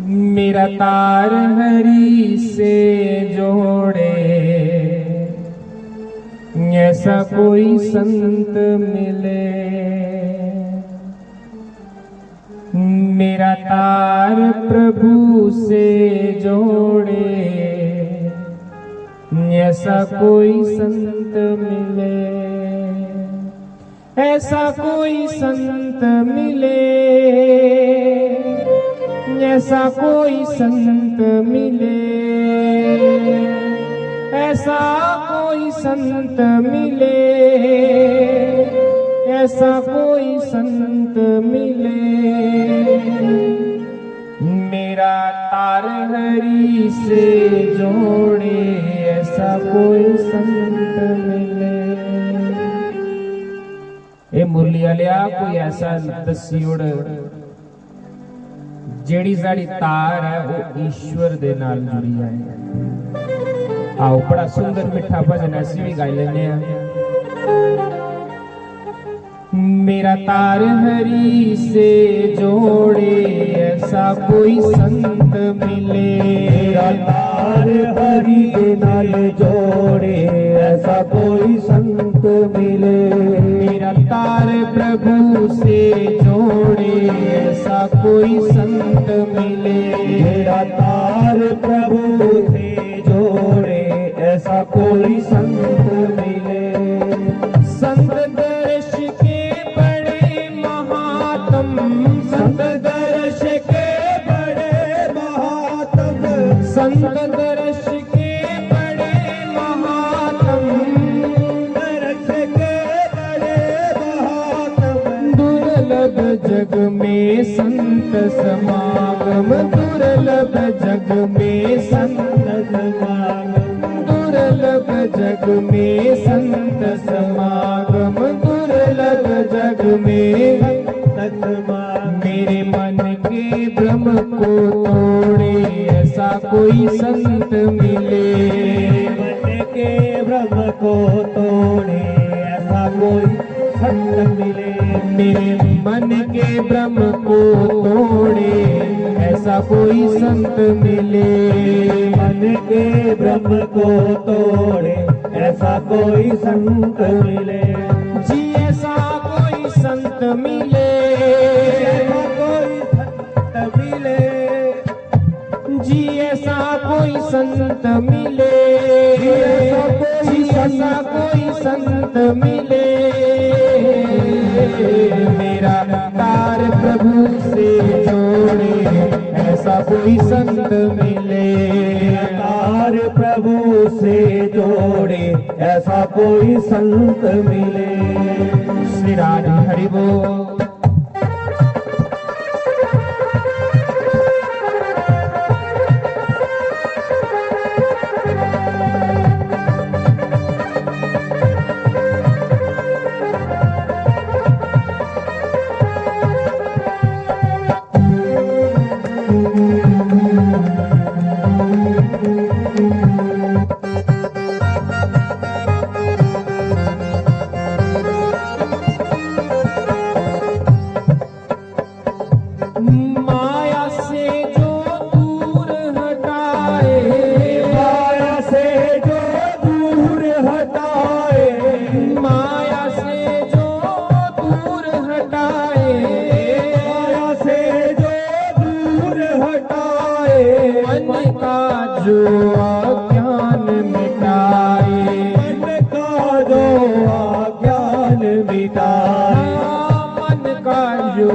मेरा तार हरि से जोड़े, ऐसा कोई संत मिले। मेरा तार प्रभु से जोड़े, ऐसा कोई संत मिले। ऐसा कोई संत मिले, ऐसा कोई संत मिले। ऐसा कोई संत मिले, ऐसा कोई संत मिले। मेरा तार हरि से जोड़े, ऐसा कोई संत मिले। ए मुरली वालिया कोई ऐसा दसियोड़ जेड़ी साड़ी तार है वो ईश्वर दे नाल जुड़ी है। आओ बड़ा सुंदर मिठा भजन ऐसी भी गाई लेने हैं। मेरा तार हरि से जोड़े, ऐसा कोई संत मिले। मेरा तार हरि के नाल जोड़े, ऐसा कोई संत मिले। मेरा तार प्रभु से जोड़े, ऐसा कोई संत मिले। मेरा तार प्रभु से जोड़े, ऐसा कोई संत मिले। संत दर्श के बड़े महात्म, संत दर्श के बड़े महात्म, संत दर्श के बड़े महात्म, दर्श के बड़े महात्म। दुर्लभ जग में संत समागम, दुर्लभ जग में संत समागम, दुर्लभ जग में संत समागम, दुर्लभ जग में संत समागम। मेरे मन के भ्रम को तोड़े, ऐसा कोई संत मिले। मन के भ्रम को तोड़े, ऐसा कोई संत मिले। मेरे मन के भ्रम को तोड़े, ऐसा कोई संत मिले। मन के भ्रम को तोड़े, ऐसा कोई संत मिले। जी ऐसा कोई संत मिले, ऐसा कोई संत मिले। जी ऐसा कोई संत मिले। जी ऐसा कोई संत मिले। मेरा तार प्रभु से जोड़े, ऐसा कोई संत मिले। तार प्रभु से जोड़े, ऐसा कोई संत मिले। श्री राधे हरि बोल। माया से जो दूर हटाए, माया से जो दूर हटाए, माया से जो दूर हटाए, माया से जो दूर हटाए। मन का जो अज्ञान मिटाए, मन का जो अज्ञान मिटाए। मन का जो